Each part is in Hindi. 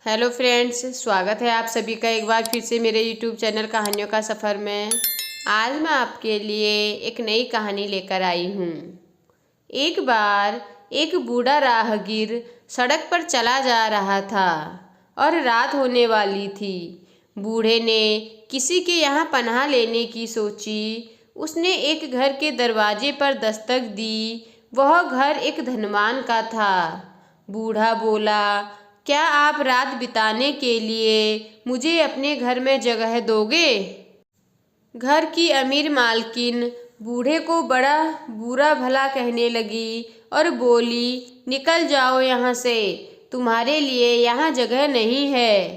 हेलो फ्रेंड्स, स्वागत है आप सभी का एक बार फिर से मेरे यूट्यूब चैनल कहानियों का सफ़र में। आज मैं आपके लिए एक नई कहानी लेकर आई हूँ। एक बार एक बूढ़ा राहगीर सड़क पर चला जा रहा था और रात होने वाली थी। बूढ़े ने किसी के यहाँ पनाह लेने की सोची। उसने एक घर के दरवाजे पर दस्तक दी। वह घर एक धनवान का था। बूढ़ा बोला, क्या आप रात बिताने के लिए मुझे अपने घर में जगह दोगे? घर की अमीर मालकिन बूढ़े को बड़ा बुरा भला कहने लगी और बोली, निकल जाओ यहाँ से, तुम्हारे लिए यहाँ जगह नहीं है।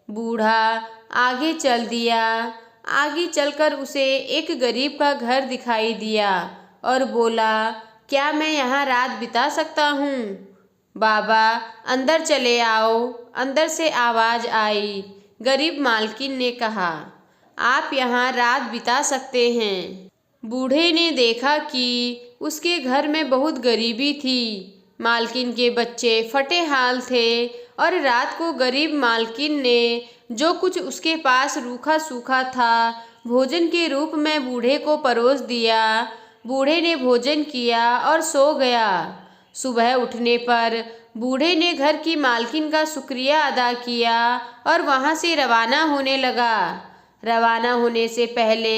बूढ़ा आगे चल दिया। आगे चलकर उसे एक गरीब का घर दिखाई दिया और बोला, क्या मैं यहाँ रात बिता सकता हूँ? बाबा, अंदर चले आओ। अंदर से आवाज़ आई। गरीब मालकिन ने कहा, आप यहाँ रात बिता सकते हैं। बूढ़े ने देखा कि उसके घर में बहुत गरीबी थी। मालकिन के बच्चे फटे हाल थे और रात को गरीब मालकिन ने जो कुछ उसके पास रूखा सूखा था भोजन के रूप में बूढ़े को परोस दिया। बूढ़े ने भोजन किया और सो गया। सुबह उठने पर बूढ़े ने घर की मालकिन का शुक्रिया अदा किया और वहाँ से रवाना होने लगा। रवाना होने से पहले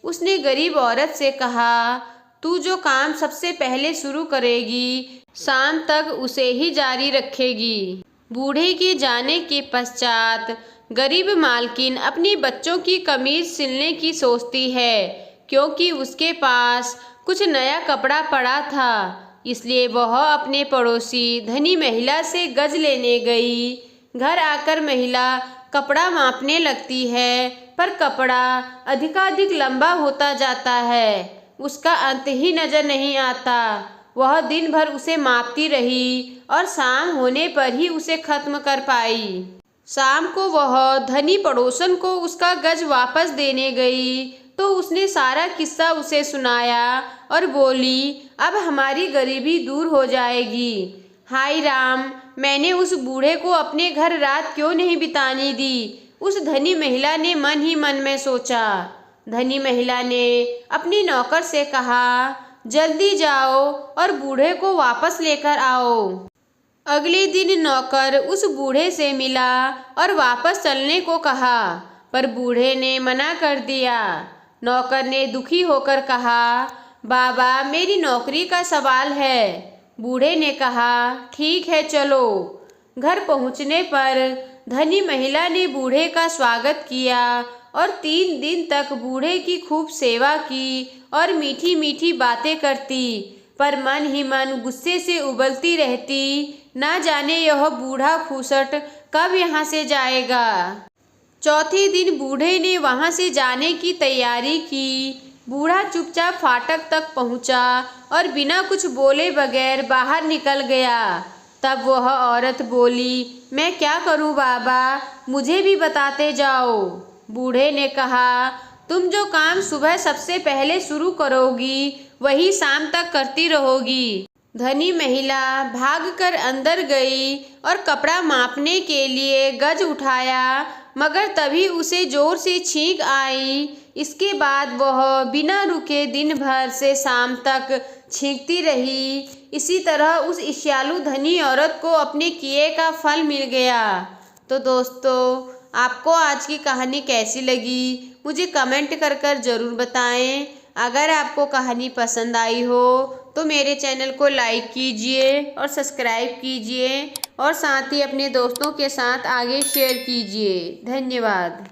उसने गरीब औरत से कहा, तू जो काम सबसे पहले शुरू करेगी, शाम तक उसे ही जारी रखेगी। बूढ़े के जाने के पश्चात गरीब मालकिन अपनी बच्चों की कमीज सिलने की सोचती है, क्योंकि उसके पास कुछ नया कपड़ा पड़ा था। इसलिए वह अपने पड़ोसी धनी महिला से गज लेने गई। घर आकर महिला कपड़ा मापने लगती है, पर कपड़ा अधिकाधिक लंबा होता जाता है। उसका अंत ही नजर नहीं आता। वह दिन भर उसे मापती रही और शाम होने पर ही उसे खत्म कर पाई। शाम को वह धनी पड़ोसन को उसका गज वापस देने गई तो उसने सारा किस्सा उसे सुनाया और बोली, अब हमारी गरीबी दूर हो जाएगी। हाय राम, मैंने उस बूढ़े को अपने घर रात क्यों नहीं बिताने दी? उस धनी महिला ने मन ही मन में सोचा। धनी महिला ने अपनी नौकर से कहा, जल्दी जाओ और बूढ़े को वापस लेकर आओ। अगले दिन नौकर उस बूढ़े से मिला और वापस चलने को कहा, पर बूढ़े ने मना कर दिया। नौकर ने दुखी होकर कहा, बाबा, मेरी नौकरी का सवाल है। बूढ़े ने कहा, ठीक है, चलो। घर पहुंचने पर धनी महिला ने बूढ़े का स्वागत किया और 3 दिन तक बूढ़े की खूब सेवा की और मीठी मीठी बातें करती, पर मन ही मन गुस्से से उबलती रहती। ना जाने यह बूढ़ा फूसट कब यहाँ से जाएगा। चौथे दिन बूढ़े ने वहाँ से जाने की तैयारी की। बूढ़ा चुपचाप फाटक तक पहुँचा और बिना कुछ बोले बगैर बाहर निकल गया। तब वह औरत बोली, मैं क्या करूँ बाबा, मुझे भी बताते जाओ। बूढ़े ने कहा, तुम जो काम सुबह सबसे पहले शुरू करोगी वही शाम तक करती रहोगी। धनी महिला भागकर अंदर गई और कपड़ा मापने के लिए गज उठाया, मगर तभी उसे जोर से छींक आई। इसके बाद वह बिना रुके दिन भर से शाम तक छींकती रही। इसी तरह उस ईर्ष्यालु धनी औरत को अपने किए का फल मिल गया। तो दोस्तों, आपको आज की कहानी कैसी लगी मुझे कमेंट कर ज़रूर बताएं। अगर आपको कहानी पसंद आई हो तो मेरे चैनल को लाइक कीजिए और सब्सक्राइब कीजिए और साथ ही अपने दोस्तों के साथ आगे शेयर कीजिए। धन्यवाद।